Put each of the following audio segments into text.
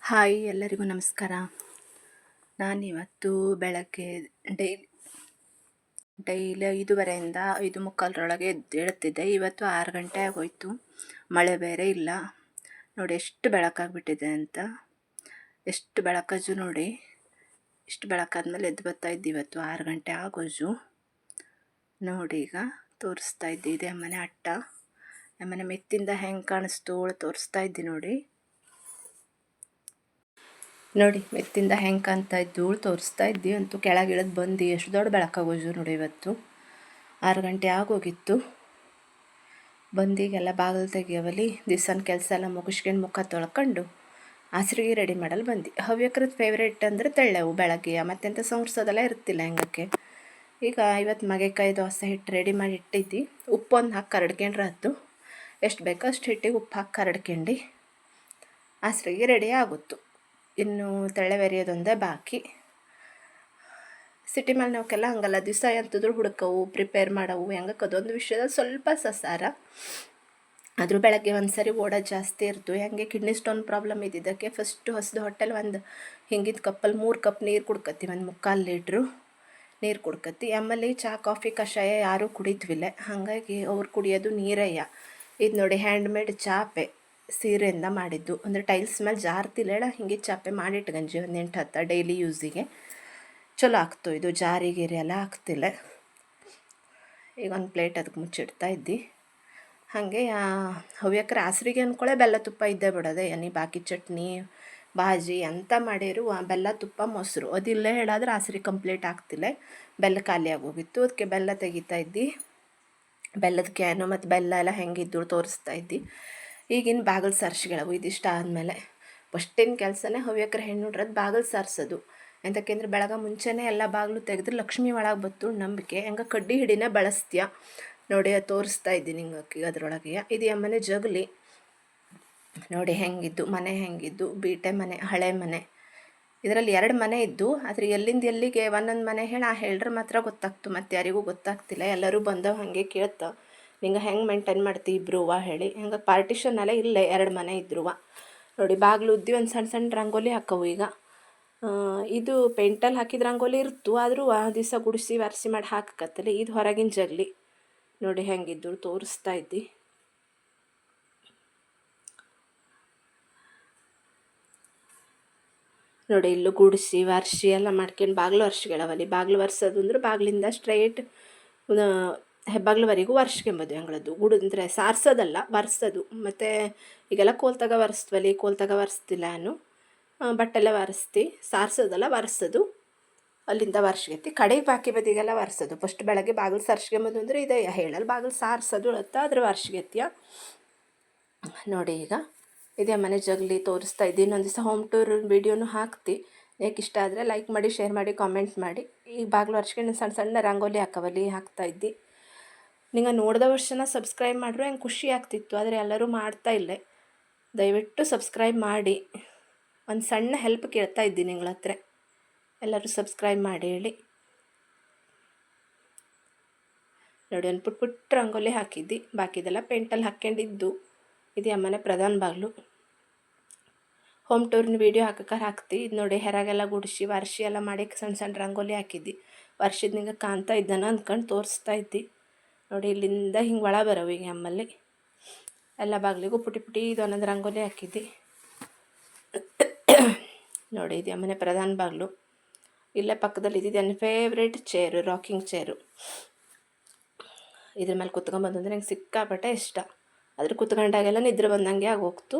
Hi ಎಲ್ಲರಿಗೂ ನಮಸ್ಕಾರ. ನಾನಿವತ್ತು ಬೆಳಗ್ಗೆ ಡೈಲಿ ಡೈಲಿ 5:30ಇಂದ 5:45ರೊಳಗೆ ಎದ್ದೇಳುತ್ತಿದ್ದೆ. ಇವತ್ತು 6 ಗಂಟೆ ಆಗೋಯ್ತು. ಮಳೆ ಬೇರೆ ಇಲ್ಲ. ನೋಡಿ ಎಷ್ಟು ಬೆಳಕಾಗ್ಬಿಟ್ಟಿದೆ ಅಂತ. ಎಷ್ಟು ಬೆಳಕಜು ನೋಡಿ. ಇಷ್ಟು ಬೆಳಕಾದ್ಮೇಲೆ ಎದ್ದು ಬರ್ತಾಯಿದ್ದು. ಇವತ್ತು 6 ಗಂಟೆ ಆಗೋಜು. ನೋಡಿ ಈಗ ತೋರಿಸ್ತಾ ಇದ್ದೆ. ಇದೆ ಮನೆ ಅಟ್ಟ. ಮನೆ ಮೆತ್ತಿಂದ ಹೆಂಗೆ ಕಾಣಿಸ್ತು ತೋರಿಸ್ತಾ ಇದ್ದೆ ನೋಡಿ. ನೋಡಿ ಮೆತ್ತಿಂದ ಹೆಂಗೆ ಕಾಣ್ತಾ ಇದ್ದು ತೋರಿಸ್ತಾ ಇದ್ದಿ. ಅಂತೂ ಕೆಳಗಿಳಿದು ಬಂದು ಎಷ್ಟು ದೊಡ್ಡ ಬೆಳಕಾಗೋಜು ನೋಡಿ. ಇವತ್ತು 6 ಗಂಟೆ ಆಗೋಗಿತ್ತು. ಬಂದಿಗೆಲ್ಲ ಬಾಗಿಲು ತೆಗಿಯವಲ್ಲಿ ದಿವ್ಸನ ಕೆಲಸ ಎಲ್ಲ ಮುಗಿಸ್ಕೊಂಡು ಮುಖ ತೊಳ್ಕೊಂಡು ಹಸ್ರಿಗೆ ರೆಡಿ ಮಾಡಲು ಬಂದು. ಹವ್ಯಕರದ ಫೇವ್ರೇಟ್ ಅಂದರೆ ತೆಳ್ಳೆವು ಬೆಳಗ್ಗೆ ಮತ್ತೆಂತ ಸಂಗ್ರಿಸೋದೆಲ್ಲ ಇರ್ತಿಲ್ಲ ಹೆಂಗಕ್ಕೆ. ಈಗ ಇವತ್ತು ಮಗೆಕಾಯಿ ದೋಸೆ ಹಿಟ್ಟು ರೆಡಿ ಮಾಡಿ ಇಟ್ಟಿದ್ದಿ. ಉಪ್ಪು ಒಂದು ಹಾಕಿ ಕರಡ್ಕೊಂಡ್ರೆ ಆಯ್ತು. ಎಷ್ಟು ಬೇಕೋ ಅಷ್ಟು ಹಿಟ್ಟಿಗೆ ಉಪ್ಪು ಹಾಕಿ ಕರಡ್ಕೊಂಡು ಹಸ್ರಿಗೆ ರೆಡಿ ಆಗುತ್ತು. ಇನ್ನು ತೆಳ್ಳೆ ಬೆರೆಯೋದೊಂದೇ ಬಾಕಿ. ಸಿಟಿ ಮೇಲೆ ನಾವಕ್ಕೆಲ್ಲ ಹಂಗಲ್ಲ. ದಿವಸ ಎಂತಿದ್ರು ಹುಡುಕವು ಪ್ರಿಪೇರ್ ಮಾಡವು ಹೆಂಗಕ್ಕೆ ಅದೊಂದು ವಿಷಯದಲ್ಲಿ ಸ್ವಲ್ಪ ಸಸಾರ. ಆದರೂ ಬೆಳಗ್ಗೆ ಒಂದು ಸರಿ ಓಡೋದು ಜಾಸ್ತಿ ಇರ್ತು. ಹೆಂಗೆ ಕಿಡ್ನಿ ಸ್ಟೋನ್ ಪ್ರಾಬ್ಲಮ್ ಇದ್ದಿದ್ದಕ್ಕೆ ಫಸ್ಟು ಹೊಸದು ಹೋಟೆಲ್ ಒಂದು ಹಿಂಗಿದ ಕಪ್ಪಲ್ಲಿ 3 ಕಪ್ ನೀರು ಕುಡ್ಕತ್ತಿ. ಒಂದು 3/4 ಲೀಟ್ರು ನೀರು ಕುಡ್ಕತ್ತಿ. ಆಮೇಲೆ ಚಹಾ ಕಾಫಿ ಕಷಾಯ ಯಾರೂ ಕುಡಿದ್ವಿಲ್ಲ. ಹಾಗಾಗಿ ಅವ್ರು ಕುಡಿಯೋದು ನೀರಯ್ಯ. ಇದು ನೋಡಿ ಹ್ಯಾಂಡ್ಮೇಡ್ ಚಾಪೆ ಸೀರೆಯಿಂದ ಮಾಡಿದ್ದು. ಅಂದರೆ ಟೈಲ್ಸ್ ಮೇಲೆ ಜಾರ್ತಿಲ್ಲ ಹಿಂಗೆ ಚಾಪೆ ಮಾಡಿಟ್ಗಂಜಿ ಒಂದು 8-10 ಡೈಲಿ ಯೂಸಿಗೆ ಚಲೋ ಆಗ್ತು. ಇದು ಜಾರಿಗೀರಿ ಎಲ್ಲ ಆಗ್ತಿಲ್ಲ. ಈಗ ಒಂದು ಪ್ಲೇಟ್ ಅದಕ್ಕೆ ಮುಚ್ಚಿಡ್ತಾ ಇದ್ದಿ. ಹಾಗೆ ಹವ್ಯಕರ ಹಸ್ರಿಗೆ ಅಂದ್ಕೊಳ್ಳೆ ಬೆಲ್ಲ ತುಪ್ಪ ಇದ್ದೇ ಬಿಡೋದೆ. ಎನಿ ಬಾಕಿ ಚಟ್ನಿ ಬಾಜಿ ಅಂತ ಮಾಡಿರು ಬೆಲ್ಲ ತುಪ್ಪ ಮೊಸರು ಅದಿಲ್ಲೇ ಹೇಳಾದ್ರೆ ಹಸ್ರಿ ಕಂಪ್ಲೀಟ್ ಆಗ್ತಿಲ್ಲ. ಬೆಲ್ಲ ಖಾಲಿ ಆಗೋಗಿತ್ತು. ಅದಕ್ಕೆ ಬೆಲ್ಲ ತೆಗಿತಾ ಇದ್ದಿ. ಬೆಲ್ಲದ ಕ್ಯಾನು ಮತ್ತು ಬೆಲ್ಲ ಎಲ್ಲ ಹೆಂಗಿದ್ದು ತೋರಿಸ್ತಾ ಇದ್ದಿ. ಈಗಿನ ಬಾಗಿಲು ಸಾರಿಸ್ಗಳವು. ಇದಿಷ್ಟ ಆದಮೇಲೆ ಫಸ್ಟಿನ ಕೆಲಸನೇ ಹವ್ಯಕರ ಹೆಣ್ಣುಡ್ರದ್ದು ಬಾಗಿಲು ಸಾರಿಸೋದು. ಎಂತಕ್ಕೆಂದ್ರೆ ಬೆಳಗ್ಗೆ ಮುಂಚೆನೇ ಎಲ್ಲ ಬಾಗಿಲು ತೆಗೆದ್ರೆ ಲಕ್ಷ್ಮಿ ಒಳಗೆ ಬತ್ತು ನಂಬಿಕೆ. ಹೆಂಗೆ ಕಡ್ಡಿ ಹಿಡಿನೇ ಬಳಸ್ತೀಯ ನೋಡಿ. ತೋರಿಸ್ತಾ ಇದ್ದೀನಿ ಹಿಂಗೆ ಅದರೊಳಗೆ. ಇದು ಅಮ್ಮನೆ ಜಗಲಿ ನೋಡಿ ಹೆಂಗಿದ್ದು. ಮನೆ ಹೆಂಗಿದ್ದು ಬೀಟೆ ಮನೆ, ಹಳೆ ಮನೆ. ಇದರಲ್ಲಿ 2 ಮನೆ ಇದ್ದು. ಆದರೆ ಎಲ್ಲಿಂದ ಎಲ್ಲಿಗೆ ಒಂದೊಂದು ಮನೆ ಹೇಳ್ರೆ ಮಾತ್ರ ಗೊತ್ತಾಗ್ತು. ಮತ್ತು ಯಾರಿಗೂ ಗೊತ್ತಾಗ್ತಿಲ್ಲ. ಎಲ್ಲರೂ ಬಂದವು ಹಾಗೆ ಕೇಳ್ತಾ ನಿಂಗೆ ಹೆಂಗೆ ಮೇಂಟೈನ್ ಮಾಡ್ತಿ ಇಬ್ರುವ ಹೇಳಿ. ಹೆಂಗೆ ಪಾರ್ಟಿಷನ್ ಎಲ್ಲ ಇಲ್ಲೇ 2 ಮನೆ ಇದ್ರುವ ನೋಡಿ. ಬಾಗಿಲು ಉದ್ದಿ ಒಂದು ಸಣ್ಣ ಸಣ್ಣ ರಂಗೋಲಿ ಹಾಕವು. ಈಗ ಇದು ಪೇಂಟಲ್ಲಿ ಹಾಕಿದ ರಂಗೋಲಿ ಇರ್ತು. ಆದರೂ ಆ ದಿವಸ ಗುಡಿಸಿ ಒರೆಸಿ ಮಾಡಿ ಹಾಕತ್ತಲ್ಲ. ಇದು ಹೊರಗಿನ ಜಗಲಿ ನೋಡಿ ಹೆಂಗಿದ್ದು ತೋರಿಸ್ತಾ ಇದ್ದಿ. ನೋಡಿ ಇಲ್ಲೂ ಗುಡಿಸಿ ಒರೆಸಿ ಎಲ್ಲ ಮಾಡ್ಕೊಂಡು ಬಾಗಿಲು ಒರೆಸ್ಗಳವಲ್ಲಿ. ಬಾಗಿಲು ಒರೆಸೋದು ಅಂದ್ರೆ ಬಾಗಿಲಿಂದ ಸ್ಟ್ರೈಟ್ ಹೆಬ್ಬಾಗ್ಲವರೆಗೂ ಒರೆಸ್ಕೊಂಬೋದು. ಹೆಂಗಳದ್ದು ಗುಡಿದ್ರೆ ಸಾರಿಸೋದಲ್ಲ ಒರೆಸೋದು. ಮತ್ತು ಈಗೆಲ್ಲ ಕೋಲ್ತಾಗ ಒರೆಸ್ತೀವಲ್ಲಿ, ಕೋಲ್ತಾಗ ಒರೆಸ್ತಿಲ್ಲ ನಾನು. ಬಟ್ಟೆಲ್ಲ ಒರೆಸ್ತಿ ಸಾರಿಸೋದಲ್ಲ ಒರೆಸೋದು. ಅಲ್ಲಿಂದ ಒರೆಸ್ಕೊತಿ ಕಡೆಗೆ ಬಾಕಿ ಬದಿಗೆಲ್ಲ ಒರೆಸೋದು. ಫಸ್ಟ್ ಬೆಳಗ್ಗೆ ಬಾಗಿಲು ಸಾರಿಸ್ಕೊಂಬೋದು ಅಂದರೆ ಇದೆ ಹೇಳಲ್ಲ. ಬಾಗಿಲು ಸಾರಿಸೋದು ಅತ್ತ ಅದ್ರ ಒರೆಸ್ಕೊತೀಯ ನೋಡಿ. ಈಗ ಇದೇ ಮನೆ ಜಗಲಿ ತೋರಿಸ್ತಾ ಇದ್ದೀನಿ. ಇನ್ನೊಂದು ದಿವಸ ಹೋಮ್ ಟೂರ್ ವೀಡಿಯೋನು ಹಾಕ್ತಿ. ಯಾಕೆ ಇಷ್ಟ ಆದರೆ ಲೈಕ್ ಮಾಡಿ, ಶೇರ್ ಮಾಡಿ, ಕಾಮೆಂಟ್ ಮಾಡಿ. ಈಗ ಬಾಗಿಲು ಒರೆಸ್ಕೊಂಡು ಸಣ್ಣ ಸಣ್ಣ ರಂಗೋಲಿ ಹಾಕವಲ್ಲಿ ಹಾಕ್ತಾಯಿದ್ದಿ. ನಿಂಗೆ ನೋಡಿದ ವರ್ಷನ ಸಬ್ಸ್ಕ್ರೈಬ್ ಮಾಡ್ರು ಹೆಂಗೆ ಖುಷಿ ಆಗ್ತಿತ್ತು. ಆದರೆ ಎಲ್ಲರೂ ಮಾಡ್ತಾ ಇಲ್ಲ. ದಯವಿಟ್ಟು ಸಬ್ಸ್ಕ್ರೈಬ್ ಮಾಡಿ. ಒಂದು ಸಣ್ಣ ಹೆಲ್ಪ್ ಕೇಳ್ತಾ ಇದ್ದೀನಿ ನಿಗಳ ಹತ್ರ. ಎಲ್ಲರೂ ಸಬ್ಸ್ಕ್ರೈಬ್ ಮಾಡಿ ಹೇಳಿ ನೋಡಿ. ಒಂದು ಪುಟ್ಟ ರಂಗೋಲಿ ಹಾಕಿದ್ದಿ. ಬಾಕಿದೆಲ್ಲ ಪೇಂಟಲ್ಲಿ ಹಾಕ್ಕೊಂಡಿದ್ದು. ಇದು ಅಮ್ಮನೆ ಪ್ರಧಾನ ಬಾಗಿಲು. ಹೋಮ್ ಟೂರ್ನ ವೀಡಿಯೋ ಹಾಕ್ತಿ. ಇದು ನೋಡಿ ಹೆರಾಗೆಲ್ಲ ಗುಡಿಸಿ ವರ್ಷಿ ಎಲ್ಲ ಮಾಡಿ ಸಣ್ಣ ಸಣ್ಣ ರಂಗೋಲಿ ಹಾಕಿದ್ದಿ. ವರ್ಷದ ನಿಂಗೆ ಕಾಣ್ತಾ ಇದ್ದಾನ ಅಂದ್ಕೊಂಡು ತೋರಿಸ್ತಾ ಇದ್ದಿ ನೋಡಿ. ಇಲ್ಲಿಂದ ಹಿಂಗೆ ಒಳ ಬರವು ಈಗ ಅಮ್ಮಲ್ಲಿ ಎಲ್ಲ ಬಾಗಿಲಿಗೂ ಪುಟಿ ಇದು ಒಂದೊಂದು ರಂಗೋಲಿ ಹಾಕಿದ್ದಿ ನೋಡಿ. ಇದು ಅಮ್ಮನೆ ಪ್ರಧಾನ ಬಾಗಿಲು. ಇಲ್ಲೇ ಪಕ್ಕದಲ್ಲಿ ಇದ್ದಿದ್ದು ನನ್ನ ಫೇವ್ರೇಟ್ ಚೇರು, ರಾಕಿಂಗ್ ಚೇರು. ಇದ್ರ ಮೇಲೆ ಕುತ್ಕೊಂಬಂದು ಅಂದರೆ ನಂಗೆ ಸಿಕ್ಕಾಪಟ್ಟೆ ಇಷ್ಟ. ಅದ್ರ ಕುತ್ಕೊಂಡಾಗೆಲ್ಲ ನಿದ್ರೆ ಬಂದಂಗೆ ಆಗೋಗ್ತು.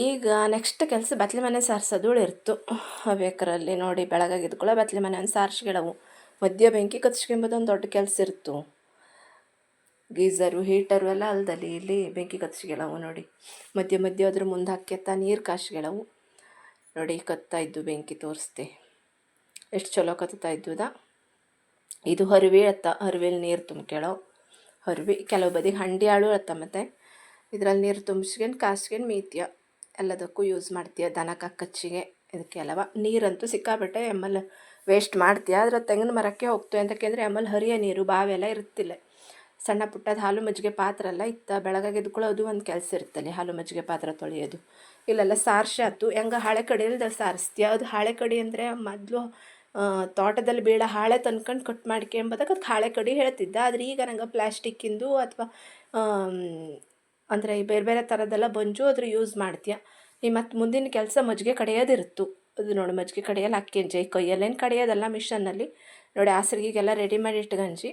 ಈಗ ನೆಕ್ಸ್ಟ್ ಕೆಲಸ ಬತ್ಲೆ ಮನೆ ಸಾರಿಸೋದು ಇರ್ತು ಹವ್ಯಕರಲ್ಲಿ ನೋಡಿ. ಬೆಳಗಾಗಿದ್ಕೊಳ್ಳೋ ಬತ್ಲೆ ಮನೆ ಒಂದು ಸಾರಿಸ್ಗಳವು. ಮಧ್ಯ ಬೆಂಕಿ ಕತ್ಸ್ಕೊಂಬೋದು ಒಂದು ದೊಡ್ಡ ಕೆಲಸ ಇರ್ತು. ಗೀಝರು ಹೀಟರು ಎಲ್ಲ ಅಲ್ದಲ್ಲಿ ಇಲ್ಲಿ ಬೆಂಕಿ ಕತ್ಸ್ಗಳವು ನೋಡಿ. ಮಧ್ಯ ಅದ್ರ ಮುಂದೆ ಹಾಕ್ಯತ್ತ ನೀರು ಕಾಶ್ಗಳವು ನೋಡಿ. ಕತ್ತಾಯಿದ್ದು ಬೆಂಕಿ ತೋರಿಸ್ತೆ ಎಷ್ಟು ಚಲೋ ಕತ್ತಾ ಇದ್ದುದ. ಇದು ಹರಿವೆ ಅತ್ತ. ಹರಿವೆಲಿ ನೀರು ತುಂಬ್ಕೊಳ್ಳೋ ಹರಿವೆ. ಕೆಲವು ಬದಿಗೆ ಹಂಡಿ ಆಳು ಅತ್ತ. ಮತ್ತು ಇದರಲ್ಲಿ ನೀರು ತುಂಬಿಸ್ಕೊಂಡು ಕಾಸ್ಕೊಂಡು ಮೀತ್ಯ ಎಲ್ಲದಕ್ಕೂ ಯೂಸ್ ಮಾಡ್ತೀಯ. ದನಕ್ಕೆ ಕಚ್ಚಿಗೆ ಇದಕ್ಕೆಲ್ಲವ. ನೀರಂತೂ ಸಿಕ್ಕಾಬಿಟ್ಟೆ ವೇಸ್ಟ್ ಮಾಡ್ತೀಯ. ಆದರೆ ತೆಂಗಿನ ಮರಕ್ಕೆ ಹೋಗ್ತು. ಎಂತಕ್ಕೆಂದರೆ ಹರಿಯೋ ನೀರು ಬಾವೆಲ್ಲ ಇರ್ತಿಲ್ಲ. ಸಣ್ಣ ಪುಟ್ಟದ ಹಾಲು ಮಜ್ಜಿಗೆ ಪಾತ್ರ ಎಲ್ಲ ಇತ್ತು. ಬೆಳಗಾಗಿ ಎದ್ಕೊಳ್ಳೋದು ಒಂದು ಕೆಲಸ ಇರ್ತಲ್ಲಿ, ಹಾಲು ಮಜ್ಜಿಗೆ ಪಾತ್ರ ತೊಳೆಯೋದು. ಇಲ್ಲೆಲ್ಲ ಸಾರ್ಸಾತು ಹೆಂಗೆ ಹಾಳೆ ಕಡಿಯಲ್ದ ಸಾರಿಸ್ತೀಯ. ಅದು ಹಾಳೆ ಕಡಿ ಅಂದರೆ ಮೊದಲು ತೋಟದಲ್ಲಿ ಬೀಳೋ ಹಾಳೆ ತಂದ್ಕೊಂಡು ಕಟ್ ಮಾಡ್ಕೊಂಬದಕ್ಕೆ ಅದಕ್ಕೆ ಹಾಳೆ ಕಡಿ ಹೇಳ್ತಿದ್ದ. ಆದರೆ ಈಗ ನಂಗೆ ಪ್ಲ್ಯಾಸ್ಟಿಕ್ಕಿಂದು ಅಥವಾ ಅಂದರೆ ಈ ಬೇರೆ ಬೇರೆ ಥರದ್ದೆಲ್ಲ ಬಂಜು ಅದ್ರ ಯೂಸ್ ಮಾಡ್ತೀಯ. ಈ ಮತ್ತು ಮುಂದಿನ ಕೆಲಸ ಮಜ್ಜಿಗೆ ಕಡಿಯೋದಿರುತ್ತು. ಅದು ನೋಡಿ ಮಜ್ಜಿಗೆ ಕಡಿಯಲ್ಲ ಹಾಕ್ಯಂಜಿ ಕೈಯಲ್ಲೇನು ಕಡಿಯೋದಲ್ಲ ಮಿಷನ್ನಲ್ಲಿ ನೋಡಿ. ಹಾಸಿಗೆಗೆಲ್ಲ ರೆಡಿ ಮಾಡಿ ಇಟ್ಕಂಜಿ.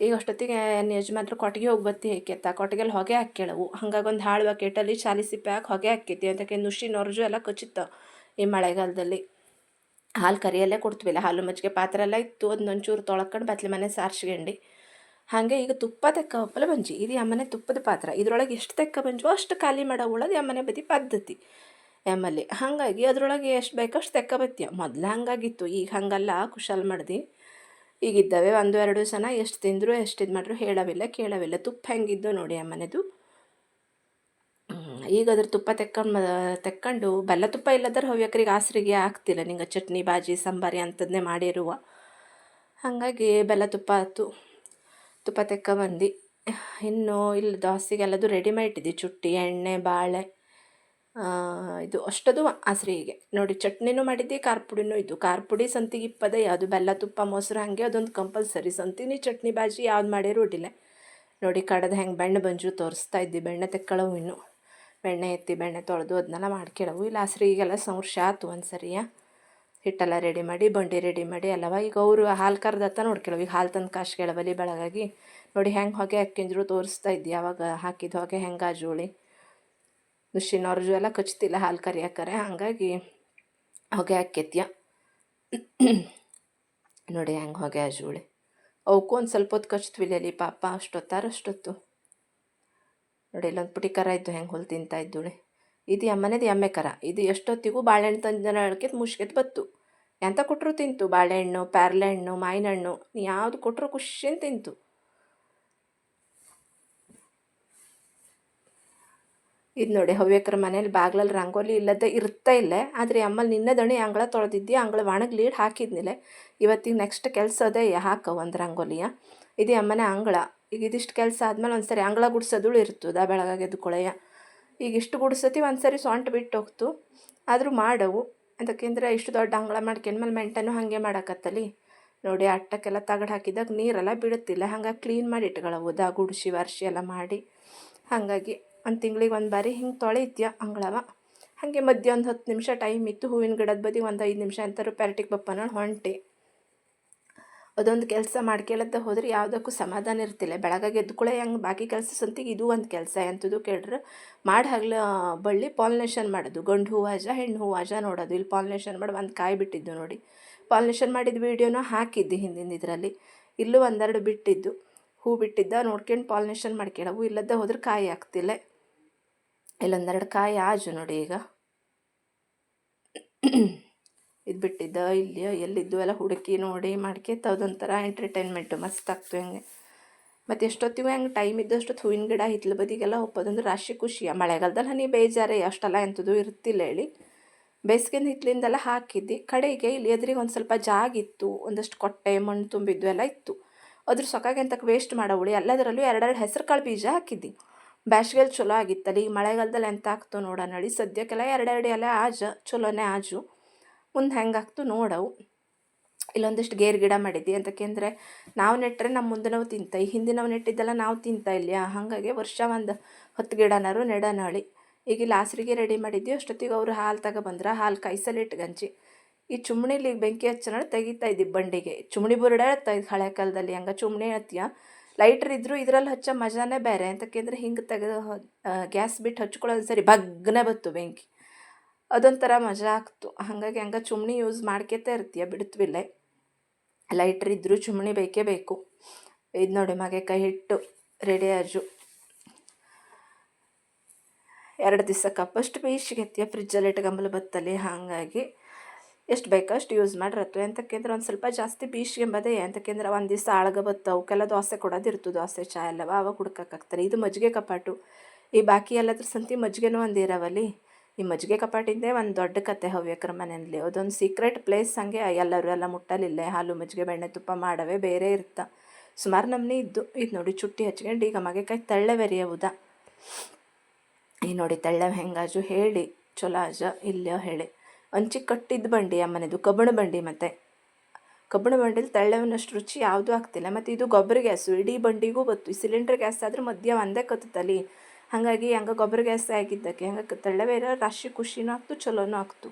ಈಗ ಅಷ್ಟೊತ್ತಿಗೆ ಯಜಮಾನ್ರು ಕೊಟ್ಟಿಗೆ ಹೋಗಿ ಬತ್ತಿ ಹೇಕೆತ್ತ ಕೊಟ್ಟಿಗೆಲ್ಲಿ ಹೊಗೆ ಹಾಕ್ಯಳವು. ಹಂಗಾಗಿ ಒಂದು ಹಾಳು ಬಕೆಟಲ್ಲಿ ಚಾಲಿ ಸಿಪ್ಪೆ ಹಾಕಿ ಹೊಗೆ ಹಾಕೈತಿ ಅಂತಕ್ಕೆ ನುಷಿ ನೊರಜು ಎಲ್ಲ ಕಚ್ಚಿತ್ತು ಈ ಮಳೆಗಾಲದಲ್ಲಿ. ಹಾಲು ಕರಿಯಲ್ಲೇ ಕೊಡ್ತೀವಿಲ್ಲ, ಹಾಲು ಮಜ್ಜಿಗೆ ಪಾತ್ರ ಎಲ್ಲ ಇತ್ತು. ಅದನ್ನ ಒಂಚೂರು ತೊಳ್ಕೊಂಡು ಬತ್ಲೆ ಮನೆ ಸಾರ್ಸ್ಕೊಂಡು ಹಾಗೆ ಈಗ ತುಪ್ಪ ತೆಕ್ಕ ಒಪ್ಪಲ ಬಂಜಿ. ಇದು ಯಮ್ಮನೆ ತುಪ್ಪದ ಪಾತ್ರ. ಇದ್ರೊಳಗೆ ಎಷ್ಟು ತೆಕ್ಕ ಬಂಜು ಅಷ್ಟು ಖಾಲಿ ಮಾಡೋ ಉಳೋದು ಯಮ್ಮನೆ ಬದಿ ಪದ್ಧತಿ ಯಮ್ಮಲ್ಲಿ. ಹಾಗಾಗಿ ಅದ್ರೊಳಗೆ ಎಷ್ಟು ಬೇಕೋ ಅಷ್ಟು ತೆಕ್ಕ ಬತ್ತೀಯ. ಮೊದಲು ಹಂಗಾಗಿತ್ತು, ಈಗ ಹಂಗಲ್ಲ ಕುಶಲ್ ಮಾಡ್ದು. ಈಗಿದ್ದಾವೆ 1-2 ಜನ ಎಷ್ಟು ತಿಂದರು ಎಷ್ಟು ಇದು ಮಾಡ್ರು ಹೇಳವಿಲ್ಲ ಕೇಳವಿಲ್ಲ. ತುಪ್ಪ ಹೆಂಗಿದ್ದು ನೋಡಿ ಅಮ್ಮನೆದು. ಈಗ ಅದ್ರ ತುಪ್ಪ ತೆಕ್ಕೊಂಡು ಬೆಲ್ಲ ತುಪ್ಪ ಇಲ್ಲದ್ರೆ ಹವ್ಯಕರಿಗೆ ಆಸರಿಗೆ ಆಗ್ತಿಲ್ಲ. ನಿಂಗೆ ಚಟ್ನಿ ಬಾಜಿ ಸಂಬಾರಿ ಅಂಥದ್ನೇ ಮಾಡಿರುವ. ಹಾಗಾಗಿ ಬೆಲ್ಲ ತುಪ್ಪ ಆಯ್ತು, ತುಪ್ಪ ತೆಕ್ಕೊಂಬಂದು ಇನ್ನು ಇಲ್ಲಿ ದೋಸೆಗೆಲ್ಲದು ರೆಡಿ ಮಾಡಿಟ್ಟಿದ್ದೆ. ಚುಟ್ಟಿ ಎಣ್ಣೆ ಬಾಳೆ ಇದು ಅಷ್ಟದು ಹಸ್ರಿಗೆ ನೋಡಿ. ಚಟ್ನಿನೂ ಮಾಡಿದ್ದೆ, ಖಾರ ಪುಡಿನೂ ಇದ್ದು. ಖಾರ ಪುಡಿ ಸಂತಿಗೆ ಇಪ್ಪದೆ, ಯಾವುದು ಬೆಲ್ಲ ತುಪ್ಪ ಮೊಸರು ಹಾಗೆ ಅದೊಂದು ಕಂಪಲ್ಸರಿ. ಸಂತಿನಿ ಚಟ್ನಿ ಬಾಜಿ ಯಾವ್ದು ಮಾಡಿರೋ ಅಡ್ಡಿಲ್ಲ ನೋಡಿ. ಕಡದು ಹೆಂಗೆ ಬೆಣ್ಣೆ ಬಂಜು ತೋರಿಸ್ತಾ ಇದ್ದಿ. ಬೆಣ್ಣೆ ತೆಕ್ಕೊಳ್ಳವು ಇನ್ನು ಬೆಣ್ಣೆ ಎತ್ತಿ ಬೆಣ್ಣೆ ತೊಳೆದು ಅದನ್ನೆಲ್ಲ ಮಾಡ್ಕೊಳ್ಳವು. ಇಲ್ಲ ಹಸ್ರಿಗೆಲ್ಲ ಸಂವರ್ಷ ಆಯ್ತು ಒಂದು ಸರಿಯ. ಹಿಟ್ಟೆಲ್ಲ ರೆಡಿ ಮಾಡಿ ಬಂಡಿ ರೆಡಿ ಮಾಡಿ ಅಲ್ಲವ. ಈಗ ಅವರು ಹಾಲು ಕರ್ದತ್ತ ನೋಡ್ಕೊಳ್ಳವು. ಈಗ ಹಾಲು ತಂದು ಕಾಶ್ ಕೇಳವಲ್ಲಿ ಬೆಳಗಾಗಿ ನೋಡಿ ಹೆಂಗೆ ಹೊಗೆ ಹಾಕಿಂದ್ರು ತೋರಿಸ್ತಾ ಇದ್ದಿ. ಯಾವಾಗ ಹಾಕಿದ ಹೊಗೆ ಹೆಂಗೆ ಆ ಜೋಳಿ ನುಷಿನ ಅವ್ರಜು ಎಲ್ಲ ಕಚ್ತಿಲ್ಲ ಹಾಲು ಕರಿಯಾಕರೆ. ಹಾಗಾಗಿ ಹೊಗೆ ಹಾಕ್ಯತ್ಯ ನೋಡಿ ಹೆಂಗೆ ಹೊಗೆ ಆ ಜೋಳಿ. ಅವಕ್ಕೂ ಒಂದು ಸ್ವಲ್ಪ ಹೊತ್ತು ಕಚ್ತ್ವಿಲ್ಲ ಅಲ್ಲಿ ಪಾಪ ಅಷ್ಟೊತ್ತು ನೋಡಿ. ಇಲ್ಲೊಂದು ಪುಟಿ ಕರ ಇದ್ದು ಹೆಂಗೆ ಹೊಲ್ ತಿಂತಾ ಇದ್ದೋಳೆ. ಇದು ಅಮ್ಮನೇದು ಎಮ್ಮೆ ಕರ. ಇದು ಎಷ್ಟೊತ್ತಿಗೂ ಬಾಳೆಹಣ್ಣು ತಂದು ಹೇಳ್ಕೆತ್ ಮುಷ್ಕೆತ್ ಬತ್ತು. ಎಂತ ಕೊಟ್ಟರು ತಿಂತು. ಬಾಳೆಹಣ್ಣು ಪ್ಯಾರ್ಲೆ ಹಣ್ಣು ಮಾವಿನ ಹಣ್ಣು ಯಾವುದು ಕೊಟ್ಟರು ಖುಷಿಯಿಂದ ತಿಂತು. ಇದು ನೋಡಿ ಹವ್ಯಕರ ಮನೇಲಿ ಬಾಗ್ಲಲ್ಲಿ ರಂಗೋಲಿ ಇಲ್ಲದೆ ಇರ್ತಾ ಇಲ್ಲೇ. ಆದರೆ ಅಮ್ಮಲ್ಲಿ ನಿನ್ನೆ ದಣಿ ಅಂಗಳ ತೊಳೆದಿದ್ದಿ, ಅಂಗಳ ಒಣಗಿ ಲೀಡ್ ಹಾಕಿದ್ನಿಲ್ಲ. ಇವತ್ತಿಗೆ ನೆಕ್ಸ್ಟ್ ಕೆಲಸ ಅದೇ ಹಾಕ ಒಂದು ರಂಗೋಲಿಯ. ಇದು ಅಮ್ಮನೆ ಅಂಗಳ. ಈಗ ಇದಿಷ್ಟು ಕೆಲಸ ಆದಮೇಲೆ ಒಂದು ಸರಿ ಅಂಗಳ ಗುಡ್ಸೋದು ಇರ್ತದ ಬೆಳಗಾಗಿ ಎದ್ಕೊಳೆಯ. ಈಗ ಇಷ್ಟು ಗುಡ್ಸತಿ ಒಂದು ಸರಿ ಸೊಂಟು ಬಿಟ್ಟು ಹೋಗ್ತು ಆದರೂ ಮಾಡವು. ಅದಕ್ಕೆಂದ್ರೆ ಇಷ್ಟು ದೊಡ್ಡ ಅಂಗಳ ಮಾಡ್ಕೊಂಡ್ಮೇಲೆ ಮೆಂಟನ್ನು ಹಾಗೆ ಮಾಡೋಕತ್ತಲಿ ನೋಡಿ. ಅಟ್ಟಕ್ಕೆಲ್ಲ ತಗಡು ಹಾಕಿದಾಗ ನೀರೆಲ್ಲ ಬಿಡುತ್ತಿಲ್ಲ. ಹಂಗಾಗಿ ಕ್ಲೀನ್ ಮಾಡಿ ಇಟ್ಕೊಳ್ಳವು ಗುಡಿಸಿ ವರ್ಷಿ ಎಲ್ಲ ಮಾಡಿ. ಹಾಗಾಗಿ ಒಂದು ತಿಂಗಳಿಗೆ ಒಂದು ಬಾರಿ ಹಿಂಗೆ ತೊಳಿತ್ಯ ಅಂಗಳವ. ಹಾಗೆ ಮಧ್ಯ ಒಂದು 10 ನಿಮಿಷ ಟೈಮ್ ಇತ್ತು. ಹೂವಿನ ಗಿಡದ ಬದಿ ಒಂದು 5 ನಿಮಿಷ ಅಂತಾರೆ ಪ್ಯಾರಟಿಗೆ ಬಪ್ಪನ ಹೊಂಟೆ. ಅದೊಂದು ಕೆಲಸ ಮಾಡ್ಕೊಳ್ಳೋದ ಹೋದ್ರೆ ಯಾವುದಕ್ಕೂ ಸಮಾಧಾನ ಇರ್ತಿಲ್ಲ. ಬೆಳಗಾಗಿ ಎದ್ಕೊಳ್ಳೆ ಹೆಂಗೆ ಬಾಕಿ ಕೆಲಸ ಸಂತಿಗೆ ಇದು ಒಂದು ಕೆಲಸ ಎಂಥದ್ದು ಕೇಳ್ರೆ ಮಾಡಿ ಹಗ್ಲ ಬಳ್ಳಿ ಪಾಲಿನೇಷನ್ ಮಾಡೋದು. ಗಂಡು ಹೂವಾಜ ಹೆಣ್ಣು ಹೂವಾಜ ನೋಡೋದು. ಇಲ್ಲಿ ಪಾಲಿನೇಷನ್ ಮಾಡಿ ಒಂದು ಕಾಯಿ ಬಿಟ್ಟಿದ್ದು ನೋಡಿ. ಪಾಲಿನೇಷನ್ ಮಾಡಿದ ವೀಡಿಯೋನ ಹಾಕಿದ್ದೆ ಹಿಂದಿನ ಇದರಲ್ಲಿ. ಇಲ್ಲೂ 1-2 ಬಿಟ್ಟಿದ್ದು ಹೂ ಬಿಟ್ಟಿದ್ದ ನೋಡ್ಕೊಂಡು ಪಾಲಿನೇಷನ್ ಮಾಡ್ಕೊಳ್ಳವು. ಇಲ್ಲದ ಹೋದ್ರೆ ಕಾಯಿ ಆಗ್ತಿಲ್ಲ. ಇಲ್ಲೊಂದೆರಡು ಕಾಯಿ ಆಜು ನೋಡಿ. ಈಗ ಇದು ಬಿಟ್ಟಿದ್ದ ಇಲ್ಲಿ ಎಲ್ಲಿದ್ದು ಎಲ್ಲ ಹುಡುಕಿ ನೋಡಿ ಮಾಡ್ಕೊತ ಅದೊಂಥರ ಎಂಟರ್ಟೈನ್ಮೆಂಟು ಮಸ್ತ್ ಆಗ್ತು ಹೆಂಗೆ. ಮತ್ತು ಎಷ್ಟೊತ್ತಿಗೂ ಹೆಂಗೆ ಟೈಮ್ ಇದ್ದಷ್ಟೊತ್ತು ಹೂವಿನ ಗಿಡ ಹಿತ್ಲ ಬದಿಗೆಲ್ಲ ಒಪ್ಪೋದಂದ್ರೆ ರಾಶಿ ಖುಷಿಯ. ಮಳೆಗಾಲದಲ್ಲಿ ಹನಿ ಬೇಜಾರೇ ಅಷ್ಟೆಲ್ಲ ಎಂಥದ್ದು ಇರ್ತಿಲ್ಲ ಹೇಳಿ. ಬೇಸಿಗೆಯಿಂದ ಹಿತ್ಲಿಂದೆಲ್ಲ ಹಾಕಿದ್ದಿ. ಕಡೆಗೆ ಇಲ್ಲಿ ಎದುರಿಗೆ ಒಂದು ಸ್ವಲ್ಪ ಜಾಗಿತ್ತು, ಒಂದಷ್ಟು ಕೊಟ್ಟೆ ಮಣ್ಣು ತುಂಬಿದ್ದು ಎಲ್ಲ ಇತ್ತು. ಅದ್ರ ಸೊಕಾಗೆ ಅಂತಕ್ಕೆ ವೇಸ್ಟ್ ಮಾಡೋವಳಿ ಎಲ್ಲದರಲ್ಲೂ 2 ಹೆಸರು ಕಾಳು ಬೀಜ ಹಾಕಿದ್ದಿ. ಬ್ಯಾಸ್ಗೆಯಲ್ಲಿ ಚಲೋ ಆಗಿತ್ತಲ್ಲಿ. ಈಗ ಮಳೆಗಾಲದಲ್ಲಿ ಎಂತ ಆಗ್ತು ನೋಡೋಣ ನೋಡಿ. ಸದ್ಯಕ್ಕೆಲ್ಲ 2 ಎಲೆ ಚಲೋನೇ ಆಜು. ಮುಂದೆ ಹೆಂಗಾಗ್ತು ನೋಡವು. ಇಲ್ಲೊಂದಿಷ್ಟು ಗೇರು ಗಿಡ ಮಾಡಿದ್ದಿ ಅಂತಕ್ಕೆಂದರೆ ನಾವು ನೆಟ್ಟರೆ ನಮ್ಮ ಮುಂದೆ ನಾವು ತಿಂತ, ಈ ಹಿಂದಿನವು ನೆಟ್ಟಿದ್ದೆಲ್ಲ ನಾವು ತಿಂತಾ ಇಲ್ಲ. ಹಾಗಾಗಿ ವರ್ಷ ಒಂದು 10 ಗಿಡನಾರು ನೆಡನಾಳಿ. ಈಗ ಇಲ್ಲಿ ಹಸ್ರಿಗೆ ರೆಡಿ ಮಾಡಿದ್ವಿ. ಅಷ್ಟೊತ್ತಿಗೆ ಅವರು ಹಾಲು ತಗೊಬಂದ್ರೆ ಹಾಲು ಕಾಯಿಸಲು ಇಟ್ಗಂಜಿ. ಈ ಚುಮ್ಣಿಲಿ ಈಗ ಬೆಂಕಿ ಹಚ್ಚೋಣ ತೆಗಿತಾ ಇದ್ದಿ ಬಂಡಿಗೆ. ಚುಮ್ಣಿ ಬುರುಡೆ ಹೇಳ್ತಾ ಇದ್ದು ಹಳೆ ಕಾಲದಲ್ಲಿ. ಹಂಗೆ ಚುಮ್ಣಿ ಹೇಳ್ತೀಯ. ಲೈಟ್ರ್ ಇದ್ದರೂ ಇದರಲ್ಲಿ ಹಚ್ಚೋ ಮಜಾನೇ ಬೇರೆ. ಅಂತಕ್ಕೆಂದ್ರೆ ಹಿಂಗೆ ತೆಗೆದು ಗ್ಯಾಸ್ ಬಿಟ್ಟು ಹಚ್ಕೊಳ್ಳೋದು ಸರಿ ಬಗ್ಗನೆ ಬತ್ತು ಬೆಂಕಿ. ಅದೊಂಥರ ಮಜಾ ಆಗ್ತು. ಹಾಗಾಗಿ ಹಂಗೆ ಚುಮ್ಣಿ ಯೂಸ್ ಮಾಡ್ಕೊತಾ ಇರ್ತೀಯ ಬಿಡ್ತವಿಲ್ಲ. ಲೈಟ್ರ್ ಇದ್ದರೂ ಚುಮ್ಣಿ ಬೇಕೇ ಬೇಕು. ಇದು ನೋಡಿ ಕೈ ಹಿಟ್ಟು ರೆಡಿ ಆಜು. 2 ದಿವಸ ಕಪ್ಪಷ್ಟು ಬೇಯಿಸಿಗೆತ್ತೀಯ ಫ್ರಿಜ್ಜಲ್ಲಿ ಇಟ್ಕೊಂಬಲು ಬತ್ತಲ್ಲಿ. ಹಾಗಾಗಿ ಎಷ್ಟು ಬೇಕೋ ಅಷ್ಟು ಯೂಸ್ ಮಾಡಿರತ್ತು. ಎಂತಕ್ಕೆಂದ್ರೆ ಒಂದು ಸ್ವಲ್ಪ ಜಾಸ್ತಿ ಬೀಸ್ಕೊಂಬದೇ. ಎಂತಕ್ಕೆಂದ್ರೆ ಒಂದು ದಿವಸ ಆಳ್ಗ ಬತ್ತು. ಅವಕ್ಕೆಲ್ಲ ದೋಸೆ ಕೊಡೋದಿರ್ತು, ದೋಸೆ ಚಾ ಎಲ್ಲವ ಅವಾಗ ಹುಡ್ಕಕ್ಕಾಗ್ತಾರೆ. ಇದು ಮಜ್ಜಿಗೆ ಕಪಾಟು. ಈ ಬಾಕಿ ಎಲ್ಲದ್ರ ಸಂತಿ ಮಜ್ಜಿಗೆನೂ ಒಂದು ಇರವಲ್ಲಿ. ಈ ಮಜ್ಜಿಗೆ ಕಪಾಟಿಂದೇ ಒಂದು ದೊಡ್ಡ ಕತೆ ಹವ್ಯಕರ ಮನೆಯಲ್ಲಿ. ಅದೊಂದು ಸೀಕ್ರೆಟ್ ಪ್ಲೇಸ್. ಹಂಗೆ ಎಲ್ಲರೂ ಎಲ್ಲ ಮುಟ್ಟಲಿಲ್ಲ. ಹಾಲು ಮಜ್ಜಿಗೆ ಬೆಣ್ಣೆ ತುಪ್ಪ ಮಾಡವೇ ಬೇರೆ ಇರ್ತಾ. ಸುಮಾರು ನಮ್ಮನೆ ಇದ್ದು ಇದು ನೋಡಿ ಚುಟ್ಟಿ ಹಚ್ಕೊಂಡು ಈಗ ಮಗೆಕಾಯಿ ತಳ್ಳೆ ಬೆರೆಯವುದ ಈ ನೋಡಿ ತಳ್ಳೆ ಹೆಂಗಾಜು ಹೇಳಿ ಚೊಲೋ ಅಜ ಇಲ್ಲ ಹೇಳಿ ಅಂಚಿ ಕಟ್ಟಿದ್ದು ಬಂಡಿ ಅಮ್ಮನೆದು ಕಬ್ಬಣ ಬಂಡಿ ಮತ್ತು ಕಬ್ಬಣ ಬಂಡಿಲಿ ತಳ್ಳೆವನಷ್ಟು ರುಚಿ ಯಾವುದೂ ಆಗ್ತಿಲ್ಲ. ಮತ್ತು ಇದು ಗೊಬ್ಬರ ಗ್ಯಾಸು ಇಡೀ ಬಂಡಿಗೂ ಬತ್ತು. ಈ ಸಿಲಿಂಡ್ರ್ ಗ್ಯಾಸ್ ಆದ್ರೆ ಮಧ್ಯ ಒಂದೇ ಕತ್ತಲ್ಲಿ, ಹಾಗಾಗಿ ಹಂಗೆ ಗೊಬ್ಬರ ಗ್ಯಾಸ್ ಆಗಿದ್ದಕ್ಕೆ ಹಂಗೆ ತಳ್ಳೆ ಬೇರೆ ರಾಶಿ ಖುಷಿನೂ ಆಗ್ತು ಚಲೋನೂ ಆಗ್ತು.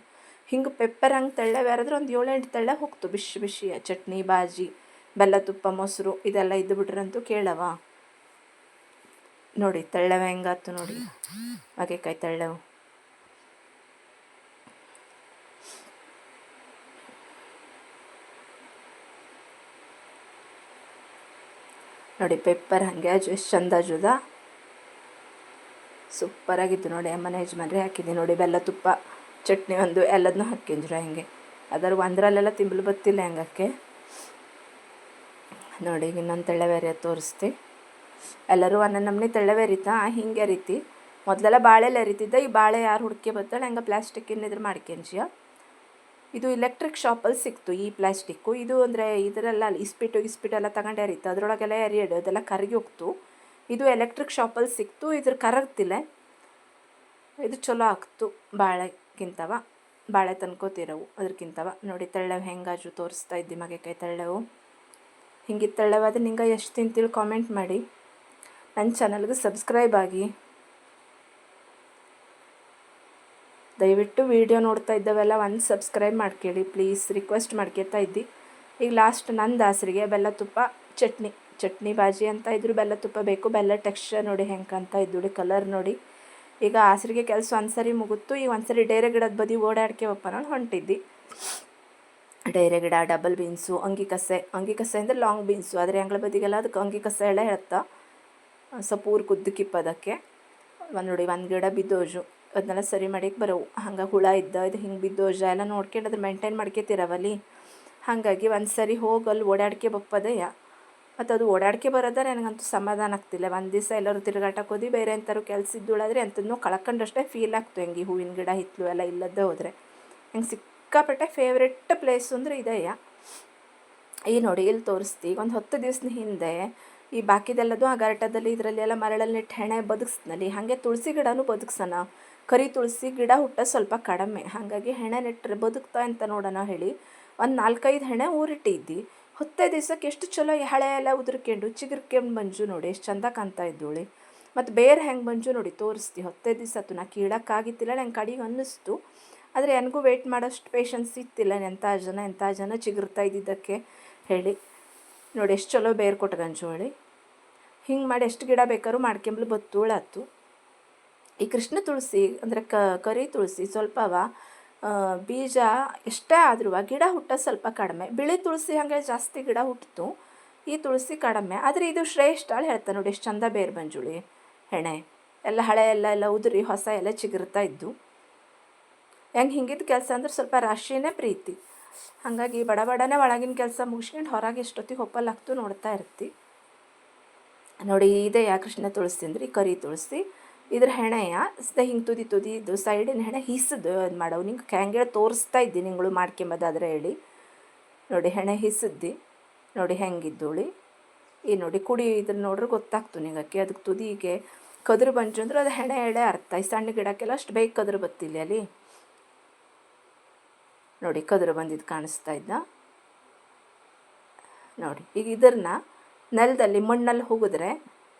ಹಿಂಗೆ ಪೆಪ್ಪರ್ ಹಂಗೆ ತಳ್ಳೆ ಬೇರೆದ್ರೆ ಒಂದು 7-8 ತಳ್ಳೆ ಹೋಗ್ತು ಬಿಸಿ ಬಿಸಿ ಚಟ್ನಿ ಬಾಜಿ ಬೆಲ್ಲ ತುಪ್ಪ ಮೊಸರು ಇದೆಲ್ಲ ಇದ್ದು ಬಿಟ್ರಂತೂ ಕೇಳವ. ನೋಡಿ ತಳ್ಳೆವ ಹೆಂಗಾತು ನೋಡಿ ಮಗೆಕಾಯಿ ತಳ್ಳೆವು. ನೋಡಿ ಪೆಪ್ಪರ್ ಹಾಗೆ ಅಜು ಎಷ್ಟು ಚಂದ ಅಜುದ ಸೂಪರಾಗಿತ್ತು ನೋಡಿ. ಅಮ್ಮನ ಯಜಮಾನ್ರಿ ಹಾಕಿದ್ದೀನಿ ನೋಡಿ ಬೆಲ್ಲ ತುಪ್ಪ ಚಟ್ನಿ ಒಂದು ಎಲ್ಲದನ್ನೂ ಹಾಕಿದ್ರು ಹೆಂಗೆ ಅದರ ಒಂದರಲ್ಲೆಲ್ಲ ತಿಂಬಲು ಬತ್ತಿಲ್ಲ ಹೆಂಗಕ್ಕೆ ನೋಡಿ. ಇನ್ನೊಂದು ತೆಳ್ಳೆವೇರಿ ತೋರಿಸ್ತಿ ಎಲ್ಲರೂ ಒಂದೊಂದು ನಮ್ಮನೆ ತೆಳ್ಳೆವೇರಿತಾ ಹಿಂಗೆ ರೀತಿ ಮೊದಲೆಲ್ಲ ಬಾಳೆಲ್ಲ ಎರಿತಿದ್ದ. ಈ ಬಾಳೆ ಯಾರು ಹುಡುಕಿ ಬರ್ತಾಳೆ ಹಂಗೆ ಪ್ಲಾಸ್ಟಿಕ್ಕಿನ ಇದ್ರ ಮಾಡ್ಕೊಂಜಿಯ. ಇದು ಎಲೆಕ್ಟ್ರಿಕ್ ಶಾಪಲ್ಲಿ ಸಿಕ್ತು ಈ ಪ್ಲಾಸ್ಟಿಕ್ಕು. ಇದು ಅಂದರೆ ಇದರೆಲ್ಲ ಇಸ್ಪಿಟು ಎಲ್ಲ ತಗೊಂಡು ಎರಿತು ಅದರೊಳಗೆಲ್ಲ ಎರಿಯಡು ಅದೆಲ್ಲ ಕರಗಿ ಹೋಗ್ತು. ಇದು ಎಲೆಕ್ಟ್ರಿಕ್ ಶಾಪಲ್ಲಿ ಸಿಕ್ತು. ಇದ್ರ ಕರಗ್ತಿಲ್ಲ. ಇದು ಚಲೋ ಆಗ್ತು ಬಾಳೆಕ್ಕಿಂತವ ಬಾಳೆ ತನ್ಕೋತಿರವು ಅದ್ರಕ್ಕಿಂತವ. ನೋಡಿ ತಳ್ಳೆವು ಹೆಂಗಾಜು ತೋರಿಸ್ತಾ ಇದ್ದಿ ಮಗೆಕಾಯಿ ತಳ್ಳೆವು ಹಿಂಗಿತ್ತು ತಳ್ಳೆವಾದ್ರೆ ನಿಂಗೆ ಎಷ್ಟು ತಿಂತೀವಿ ಕಾಮೆಂಟ್ ಮಾಡಿ. ನನ್ನ ಚಾನಲ್ಗೆ ಸಬ್ಸ್ಕ್ರೈಬ್ ಆಗಿ. ದಯವಿಟ್ಟು ವೀಡಿಯೋ ನೋಡ್ತಾ ಇದ್ದವೆಲ್ಲ ಒಂದು ಸಬ್ಸ್ಕ್ರೈಬ್ ಮಾಡ್ಕೊಳ್ಳಿ ಪ್ಲೀಸ್, ರಿಕ್ವೆಸ್ಟ್ ಮಾಡ್ಕೊತಾ ಇದ್ದಿ. ಈಗ ಲಾಸ್ಟ್ ನಂದು ಆಸರಿಗೆ ಬೆಲ್ಲ ತುಪ್ಪ ಚಟ್ನಿ ಬಾಜಿ ಅಂತ ಇದ್ರು. ಬೆಲ್ಲ ತುಪ್ಪ ಬೇಕು, ಬೆಲ್ಲ ಟೆಕ್ಸ್ಚರ್ ನೋಡಿ ಹೆಂಗೆ ಅಂತ ಇದ್ದು ಕಲರ್ ನೋಡಿ. ಈಗ ಆಸರಿಗೆ ಕೆಲಸ ಒಂದ್ಸರಿ ಮುಗಿತು. ಈಗ ಒಂದ್ಸರಿ ಡೇರೆ ಗಿಡದ ಬದಿ ಓಡಾಡ್ಕೆ ಒಪ್ಪನ ಹೊಂಟಿದ್ದಿ. ಡೈರೆ ಗಿಡ ಡಬಲ್ ಬೀನ್ಸು ಅಂಗಿ ಕಸೆ ಅಂದರೆ ಲಾಂಗ್ ಬೀನ್ಸು ಆದರೆ ಅಂಗಳ ಬದಿಗೆಲ್ಲ ಅದಕ್ಕೆ ಅಂಗಿ ಕಸೆ ಎಲ್ಲ ಹೇಳ್ತಾ ಸ್ವಲ್ಪ ಊರು ಕುದ್ದಕ್ಕಿಪ್ಪದಕ್ಕೆ ನೋಡಿ ಒಂದು ಗಿಡ ಬಿದ್ದೋಜು ಅದನ್ನೆಲ್ಲ ಸರಿ ಮಾಡಿಕ್ಕೆ ಬರೋವು. ಹಂಗೆ ಹುಳ ಇದು ಹಿಂಗೆ ಬಿದ್ದೋಜ ಎಲ್ಲ ನೋಡ್ಕೊಂಡು ಅದ್ರ ಮೇಂಟೈನ್ ಮಾಡ್ಕೊತಿರವಲ್ಲಿ. ಹಾಗಾಗಿ ಒಂದು ಸರಿ ಹೋಗಿ ಅಲ್ಲಿ ಓಡಾಡ್ಕೆ ಬಪ್ಪದಯ್ಯ. ಮತ್ತು ಅದು ಓಡಾಡ್ಕೆ ಬರೋದಾರೆ ನನಗಂತೂ ಸಮಾಧಾನ ಆಗ್ತಿಲ್ಲ. ಒಂದು ದಿವಸ ಎಲ್ಲರೂ ತಿರುಗಾಟಕ್ಕೆ ಹೋದಿ ಬೇರೆ ಎಂಥರು ಕೆಲಸ ಇದ್ದುಳಾದರೆ ಎಂಥದನ್ನೂ ಕಳ್ಕೊಂಡಷ್ಟೇ ಫೀಲ್ ಆಗ್ತು. ಹೆಂಗೆ ಹೂವಿನ ಗಿಡ ಹಿತ್ತಲು ಎಲ್ಲ ಇಲ್ಲದೇ ಹೋದರೆ ಹೆಂಗೆ ಸಿಕ್ಕಾಪಟ್ಟೆ ಫೇವ್ರೆಟ್ ಪ್ಲೇಸು ಅಂದರೆ ಇದೆಯಾ. ಈ ನೋಡಿ ಇಲ್ಲಿ ತೋರಿಸ್ತಿ ಒಂದು 10 ದಿವಸದ ಹಿಂದೆ ಈ ಬಾಕಿದೆಲ್ಲದು ಆ ಗರಟದಲ್ಲಿ ಇದರಲ್ಲಿ ಎಲ್ಲ ಮರಳಲ್ಲಿ ನೆಟ್ಟು ಹೆಣೆ ಬದುಕ್ಸ್ನಲ್ಲಿ ಹಾಗೆ ತುಳಸಿ ಗಿಡನೂ ಬದುಕ್ಸೋಣ. ಕರಿ ತುಳಸಿ ಗಿಡ ಹುಟ್ಟ ಸ್ವಲ್ಪ ಕಡಿಮೆ, ಹಾಗಾಗಿ ಹೆಣೆ ನೆಟ್ಟರೆ ಬದುಕ್ತಾ ಅಂತ ನೋಡೋಣ ಹೇಳಿ ಒಂದು 4-5 ಹೆಣೆ ಊರಿಟ್ಟಿದ್ದಿ. 10 ದಿವ್ಸಕ್ಕೆ ಎಷ್ಟು ಚಲೋ ಹಳೆ ಎಲ್ಲ ಉದುರ್ಕೊಂಡು ಚಿಗುರ್ಕೊಂಡು ಬಂಜು ನೋಡಿ ಎಷ್ಟು ಚಂದ ಕಾಣ್ತಾ ಇದ್ದೋಳಿ. ಮತ್ತು ಬೇರೆ ಹೆಂಗೆ ಬಂಜು ನೋಡಿ ತೋರಿಸ್ತಿ 10 ದಿವಸ ಆಯ್ತು. ನಾ ಕೀಳಕ್ಕಾಗಿತ್ತಿಲ್ಲ ನಂಗೆ ಕಡೆಗೆ ಅನ್ನಿಸ್ತು. ಆದರೆ ನನಗೂ ವೆಯ್ಟ್ ಮಾಡೋಷ್ಟು ಪೇಷನ್ಸ್ ಇತ್ತಿಲ್ಲ. ಎಂಥ ಜನ ಚಿಗುರ್ತಾ ಇದ್ದಿದ್ದಕ್ಕೆ ಹೇಳಿ ನೋಡಿ ಎಷ್ಟು ಚಲೋ ಬೇರೆ ಕೊಟ್ಗಂಜು ಹೇಳಿ. ಹಿಂಗೆ ಮಾಡಿ ಎಷ್ಟು ಗಿಡ ಬೇಕಾದ್ರೂ ಮಾಡ್ಕೊಂಬಲು ಬತ್ತುಳಾತು. ಈ ಕೃಷ್ಣ ತುಳಸಿ ಅಂದರೆ ಕರಿ ತುಳಸಿ ಸ್ವಲ್ಪವ ಬೀಜ ಎಷ್ಟೇ ಆದ್ರೂ ಗಿಡ ಹುಟ್ಟೋದು ಸ್ವಲ್ಪ ಕಡಿಮೆ. ಬಿಳಿ ತುಳಸಿ ಹಾಗೆ ಜಾಸ್ತಿ ಗಿಡ ಹುಟ್ಟಿತು, ಈ ತುಳಸಿ ಕಡಿಮೆ. ಆದರೆ ಇದು ಶ್ರೇಷ್ಠ ಅಲ್ಲಿ ಹೇಳ್ತಾರೆ ನೋಡಿ ಎಷ್ಟು ಚಂದ ಬೇರೆ ಬಂಜುಳಿ ಹೆಣೆ ಎಲ್ಲ ಹಳೆ ಎಲ್ಲ ಉದುರಿ ಹೊಸ ಎಲ್ಲ ಚಿಗುರ್ತಾ ಇದ್ದು. ಹೆಂಗೆ ಹಿಂಗಿದ್ದು ಕೆಲಸ ಅಂದ್ರೆ ಸ್ವಲ್ಪ ರಾಶಿಯೇ ಪ್ರೀತಿ. ಹಾಗಾಗಿ ಬಡನೇ ಒಳಗಿನ ಕೆಲಸ ಮುಗಿಸ್ಕೊಂಡು ಹೊರಗೆ ಎಷ್ಟೊತ್ತಿಗೆ ಹೊಪ್ಪಲ್ಲಾಗ್ತು ನೋಡ್ತಾ ಇರ್ತಿ ನೋಡಿ. ಇದೇ ಕೃಷ್ಣ ತುಳಸಿ ಅಂದ್ರೆ ಈ ಕರಿ ತುಳಸಿ. ಇದ್ರ ಹೆಣೆಯ ಹಿಂಗೆ ತುದಿ ಇದು ಸೈಡಿನ ಹೆಣೆ ಹಿಸದು ಅದು ಮಾಡವು. ನಿಂಗೆ ಹೆಂಗೆ ತೋರಿಸ್ತಾ ಇದ್ದಿ ನಿಂಗಳು ಮಾಡ್ಕೊಂಬದಾದ್ರೆ ಹೇಳಿ ನೋಡಿ. ಹೆಣೆ ಹಿಸದ್ದಿ ನೋಡಿ ಹೆಂಗಿದ್ದೋಳಿ. ಈ ನೋಡಿ ಕುಡಿ ಇದನ್ನು ನೋಡ್ರೆ ಗೊತ್ತಾಗ್ತು ನಿಂಗಕ್ಕೆ. ಅದಕ್ಕೆ ತುದಿಗೆ ಕದ್ರು ಬಂಜು ಅಂದ್ರೆ ಅದು ಹೆಣೆ ಎಳೆ ಅರ್ಥ. ಈ ಸಣ್ಣ ಗಿಡಕ್ಕೆಲ್ಲ ಅಷ್ಟು ಬೇಗ ಕದ್ರು ಬತ್ತಿಲ್ಲ ಅಲ್ಲಿ ನೋಡಿ. ಕದ್ರು ಬಂದಿದ್ದು ಕಾಣಿಸ್ತಾ ಇದ್ದ ನೋಡಿ. ಈಗ ಇದನ್ನ ನೆಲದಲ್ಲಿ ಮಣ್ಣಲ್ಲಿ ಹೋಗಿದ್ರೆ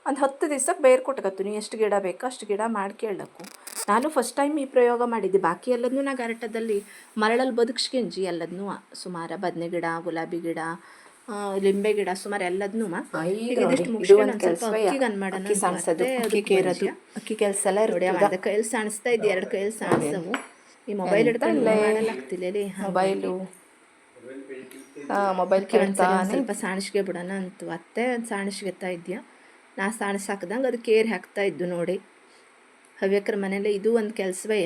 ಒಂದು 10 ದಿವ್ಸಕ್ಕೆ ಬೇರೆ ಕೊಟ್ಕತ್ತು. ನೀವು ಎಷ್ಟು ಗಿಡ ಬೇಕೋ ಅಷ್ಟು ಗಿಡ ಮಾಡ್ಕೇಳಕ್ಕು. ನಾನು ಫಸ್ಟ್ ಟೈಮ್ ಈ ಪ್ರಯೋಗ ಮಾಡಿದ್ದೆ. ಬಾಕಿ ಎಲ್ಲದನ್ನೂ ನಾ ಗರಟದಲ್ಲಿ ಮರಳಲ್ಲಿ ಬದುಕ್ಸ್ಕೊಂಜಿ ಎಲ್ಲದನ್ನೂ ಸುಮಾರು ಬದನೆ ಗಿಡ ಗುಲಾಬಿ ಗಿಡ ಲಿಂಬೆ ಗಿಡ ಸುಮಾರು ಎಲ್ಲದನ್ನೂ ಅಕ್ಕಿ ಕೆಲಸ ಎಲ್ಲ ನೋಡಿ. ಕೈಯಲ್ಲಿ ಸಾಣಿಸ್ತಾ ಇದ್ದೆ 2 ಕೈಯಲ್ಲಿ ಸಾಣಿಸವು. ಈ ಮೊಬೈಲ್ ಹಿಡ್ಕೊಂಡು ಮಾಡಲಾಗ್ತಿಲ್ಲ ಮೊಬೈಲ್ ಸ್ವಲ್ಪ ಸಾಣಿಸ್ಗೆ ಬಿಡೋಣ ಅಂತು ಅತ್ತೆ ಸಾಣಿಸ್ಗೆತ್ತಾ ಇದೆಯಾ. ನಾ ಸಾಣಿಸ್ ಹಾಕ್ದಂಗೆ ಅದು ಕೇರ್ ಹಾಕ್ತಾ ಇದ್ದು ನೋಡಿ. ಹವ್ಯಕರ ಮನೇಲಿ ಇದು ಒಂದು ಕೆಲಸವೇ.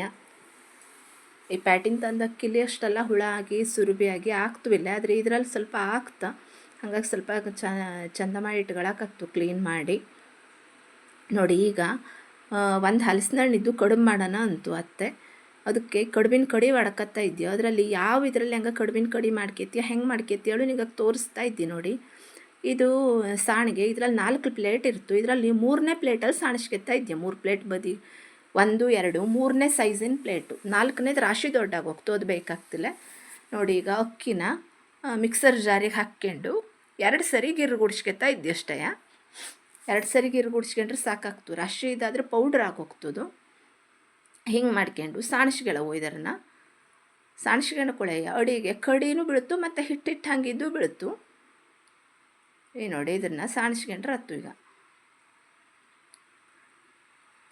ಈ ಪ್ಯಾಟಿಂಗ್ ತಂದು ಅಕ್ಕಿಲಿ ಅಷ್ಟೆಲ್ಲ ಹುಳ ಆಗಿ ಸುರುಬಿ ಆಗಿ ಆಗ್ತವಿಲ್ಲ. ಆದರೆ ಇದರಲ್ಲಿ ಸ್ವಲ್ಪ ಆಗ್ತಾ ಹಾಗಾಗಿ ಸ್ವಲ್ಪ ಚಂದ ಮಾಡಿ ಇಟ್ಕೊಳಕ್ಕಾಗ್ತು ಕ್ಲೀನ್ ಮಾಡಿ ನೋಡಿ. ಈಗ ಒಂದು ಹಲಸಿನ ಹಣ್ಣಿದ್ದು ಕಡುಬು ಮಾಡೋಣ ಅಂತು ಅತ್ತೆ. ಅದಕ್ಕೆ ಕಡುಬಿನ ಕಡಿ ಒಡ್ಕತ್ತಾ ಇದೆಯೋ ಅದರಲ್ಲಿ ಯಾವ ಇದರಲ್ಲಿ ಹೆಂಗೆ ಕಡುಬಿನ ಕಡಿ ಮಾಡ್ಕೇತೀಯ ಹೆಂಗೆ ಮಾಡ್ಕೇತಿ ಹೇಳು ನಿಂಗೆ ತೋರಿಸ್ತಾ ಇದ್ದಿ ನೋಡಿ. ಇದು ಸಾಣಿಗೆ ಇದರಲ್ಲಿ 4 ಪ್ಲೇಟ್ ಇತ್ತು. ಇದರಲ್ಲಿ 3ನೇ ಪ್ಲೇಟಲ್ಲಿ ಸಾಣಿಸ್ಕೊತಾ ಇದ್ದೆ. 3 ಪ್ಲೇಟ್ ಬದಿ 1 2 3ನೇ ಸೈಜಿನ ಪ್ಲೇಟು. 4ನೇದು ರಾಶಿ ದೊಡ್ಡಾಗಿ ಹೋಗ್ತು, ಅದು ಬೇಕಾಗ್ತಿಲ್ಲ ನೋಡಿ. ಈಗ ಅಕ್ಕಿನ ಮಿಕ್ಸರ್ ಜಾರಿಗೆ ಹಾಕ್ಕೊಂಡು 2 ಸರಿ ಗಿರ್ಗುಡ್ಸ್ಕೊತಾ ಇದ್ದೆ ಅಷ್ಟೇ. 2 ಸರಿ ಗಿರ್ಗುಡ್ಸ್ಕೊಂಡ್ರೆ ಸಾಕಾಗ್ತು. ರಾಶಿ ಇದಾದರೆ ಪೌಡ್ರ್ ಆಗೋಗ್ತದು. ಹಿಂಗೆ ಮಾಡ್ಕೊಂಡು ಸಾಣಿಸ್ಗಳವು. ಇದನ್ನು ಸಾಣಿಸ್ಕೊಂಡು ಕೊಳೆಯ ಅಡಿಗೆ ಕಡಿನೂ ಬೀಳ್ತು ಮತ್ತು ಹಿಟ್ಟಿಟ್ಟು ಹಂಗಿದ್ದು ಬೀಳ್ತು. ಈ ನೋಡಿ ಇದನ್ನು ಸಾಣಿಸ್ಕೊಂಡ್ರೆ ಹತ್ತು. ಈಗ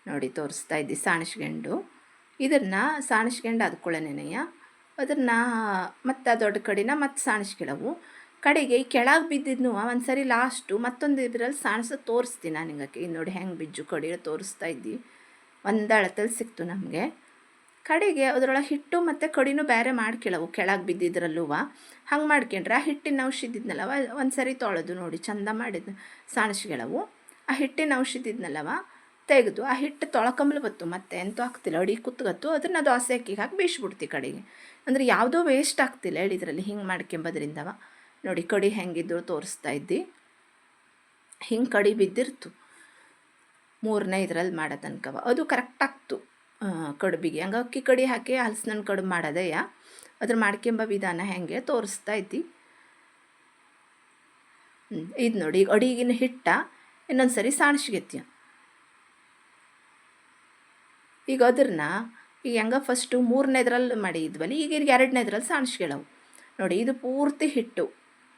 ನೋಡಿ ತೋರಿಸ್ತಾ ಇದ್ದಿ ಸಾಣಿಸ್ಕೊಂಡು. ಇದನ್ನು ಸಾಣಿಸ್ಕೊಂಡು ಆದ್ಕೊಳ್ಳೇನೆಯ ಅದನ್ನು ಮತ್ತು ಆ ದೊಡ್ಡ ಕಡಿನ ಮತ್ತು ಸಾಣಿಸ್ಕೊಳ್ಳವು. ಕಡೆಗೆ ಈ ಕೆಳಗೆ ಬಿದ್ದಿದ್ನು ಒಂದು ಸರಿ ಲಾಸ್ಟು ಮತ್ತೊಂದು ಇದರಲ್ಲಿ ಸಾಣಿಸೋದು ತೋರಿಸ್ತೀನಿ ನಾನು. ಹಿಂಗಕ್ಕೆ ಇದು ನೋಡಿ ಹೆಂಗೆ ಬಿಜ್ಜು ಕಡಿಯೋ ತೋರಿಸ್ತಾ ಇದ್ದಿ. ಒಂದು ಅಳತಲ್ಲಿ ಸಿಕ್ತು ನಮಗೆ. ಕಡೆಗೆ ಅದರೊಳಗೆ ಹಿಟ್ಟು ಮತ್ತು ಕಡಿನೂ ಬೇರೆ ಮಾಡ್ಕೊಳ್ಳವು ಕೆಳಗೆ ಬಿದ್ದಿದ್ರಲ್ಲೂ. ಹಂಗೆ ಮಾಡ್ಕೊಂಡ್ರೆ ಆ ಹಿಟ್ಟಿನ ಔಷಧಿದ್ನಲ್ಲವ ಒಂದು ಸರಿ ತೊಳೆದು ನೋಡಿ ಚಂದ ಮಾಡಿದ್ದು ಸಾಣಿಸ್ಗಳವು. ಆ ಹಿಟ್ಟಿನ ಔಷಧಿದ್ನಲ್ಲವ ತೆಗೆದು ಆ ಹಿಟ್ಟು ತೊಳ್ಕೊಂಬಲು ಬತ್ತು, ಮತ್ತೆ ಎಂತೂ ಆಗ್ತಿಲ್ಲ, ಅಡಿ ಕುತ್ಗತ್ತು. ಅದನ್ನು ದೋಸೆ ಅಕ್ಕಿಗೆ ಹಾಕಿ ಬೀಸ್ಬಿಡ್ತಿ ಕಡೆಗೆ. ಅಂದರೆ ಯಾವುದೋ ವೇಸ್ಟ್ ಆಗ್ತಿಲ್ಲ ಹೇಳಿದ್ರಲ್ಲಿ ಹಿಂಗೆ ಮಾಡ್ಕೊಂಬೋದ್ರಿಂದವ. ನೋಡಿ ಕಡಿ ಹೆಂಗಿದ್ದು ತೋರಿಸ್ತಾ ಇದ್ದಿ. ಹಿಂಗೆ ಕಡಿ ಬಿದ್ದಿರ್ತು 3ನೇ ಇದರಲ್ಲಿ ಮಾಡೋ ತನಕವ. ಅದು ಕರೆಕ್ಟ್ ಆಗ್ತು ಕಡುಬಿಗೆ. ಹಂಗೆ ಅಕ್ಕಿ ಕಡಿ ಹಾಕಿ ಹಲಸಿನ ಕಡುಬು ಮಾಡೋದಯ್ಯ. ಅದ್ರ ಮಾಡ್ಕೊಂಬ ವಿಧಾನ ಹೆಂಗೆ ತೋರಿಸ್ತಾ ಇದ್ದಿ. ಇದು ನೋಡಿ ಈಗ ಅಡಿಗಿನ ಹಿಟ್ಟ ಇನ್ನೊಂದು ಸರಿ ಸಾಣಿಸ್ಗೆತ್ಯ. ಈಗ ಅದನ್ನ ಈಗ ಹೆಂಗೆ ಫಸ್ಟು 3ನೇದ್ರಲ್ಲಿ ಮಾಡಿದ್ವಲ್ಲಿ, ಈಗ 2ನೇದ್ರಲ್ಲಿ ಸಾಣಿಸ್ಕೊಳ್ಳವು. ನೋಡಿ ಇದು ಪೂರ್ತಿ ಹಿಟ್ಟು.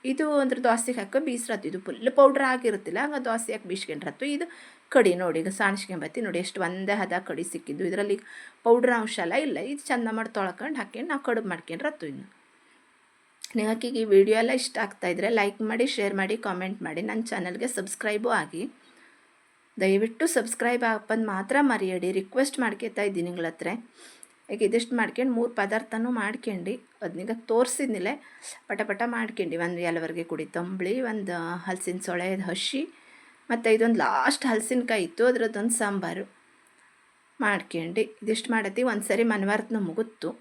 ಇದು ಅಂದ್ರೆ ದೋಸೆಗೆ ಹಾಕೋ ಬೀಸ್ರತ್ತು. ಇದು ಫುಲ್ ಪೌಡ್ರ್ ಆಗಿರುತ್ತಿಲ್ಲ, ಹಂಗೆ ದೋಸೆ ಹಾಕಿ ಬೀಸ್ಕೊಂಡ್ರತ್ತು. ಇದು ಕಡಿ ನೋಡಿ ಈಗ ಸಾಣಿಸ್ಕೊಂಬತ್ತಿ ನೋಡಿ ಎಷ್ಟು ಒಂದೇ ಹದ ಕಡಿ ಸಿಕ್ಕಿದ್ದು. ಇದರಲ್ಲಿ ಪೌಡ್ರ್ ಅಂಶ ಎಲ್ಲ ಇಲ್ಲ. ಇದು ಚಂದ ಮಾಡಿ ತೊಳ್ಕೊಂಡು ಹಾಕ್ಕೊಂಡು ನಾವು ಕಡುಬು ಮಾಡ್ಕೊಂಡ್ರತ್ತು. ಇನ್ನು ನಿಮಗೆ ಈ ವಿಡಿಯೋ ಎಲ್ಲ ಇಷ್ಟ ಆಗ್ತಾಯಿದ್ರೆ ಲೈಕ್ ಮಾಡಿ, ಶೇರ್ ಮಾಡಿ, ಕಾಮೆಂಟ್ ಮಾಡಿ. ನನ್ನ ಚಾನಲ್ಗೆ ಸಬ್ಸ್ಕ್ರೈಬು ಆಗಿ. ದಯವಿಟ್ಟು ಸಬ್ಸ್ಕ್ರೈಬ್ ಹಾಕೋದು ಮಾತ್ರ ಮರೆಯಡಿ, ರಿಕ್ವೆಸ್ಟ್ ಮಾಡ್ಕೊತಾ ಇದ್ದೀನಿ ನಿಗಳ ಹತ್ರ. ಈಗ ಇದಿಷ್ಟು ಮಾಡ್ಕೊಂಡು 3 ಪದಾರ್ಥನೂ ಮಾಡ್ಕೊಂಡು ಅದನ್ನೀಗ ತೋರಿಸಿದ್ನಿಲ್ಲ ಪಟ ಪಟ ಮಾಡ್ಕೊಂಡು. ಒಂದು ಎಲ್ಲವರೆಗೆ ಕುಡಿ ತಂಬಳಿ, ಒಂದು ಹಲಸಿನ ಸೊಳೆ ಹಸಿ, ಮತ್ತು ಇದೊಂದು ಲಾಸ್ಟ್ ಹಲಸಿನಕಾಯಿ ಇತ್ತು ಅದರದ್ದೊಂದು ಸಾಂಬಾರು ಮಾಡ್ಕೊಂಡು ಇದಿಷ್ಟು ಮಾಡತ್ತಿ. ಒಂದು ಸರಿ ಮನವಾರತನ ಮುಗಿತು.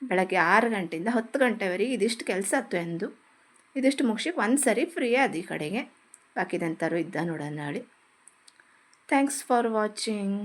ಬೆಳಗ್ಗೆ 6 ಗಂಟೆಯಿಂದ 10 ಗಂಟೆವರೆಗೆ ಇದಿಷ್ಟು ಕೆಲಸ ಆಯ್ತು ಎಂದು. ಇದಿಷ್ಟು ಮುಗಿಸಿಕ್ಕೆ ಒಂದು ಸರಿ ಫ್ರೀ ಆದ ಈ ಕಡೆಗೆ. ಬಾಕಿದಂಥರು ಇದ್ದ ನೋಡೋಣ ನಾಳೆ. Thanks for watching.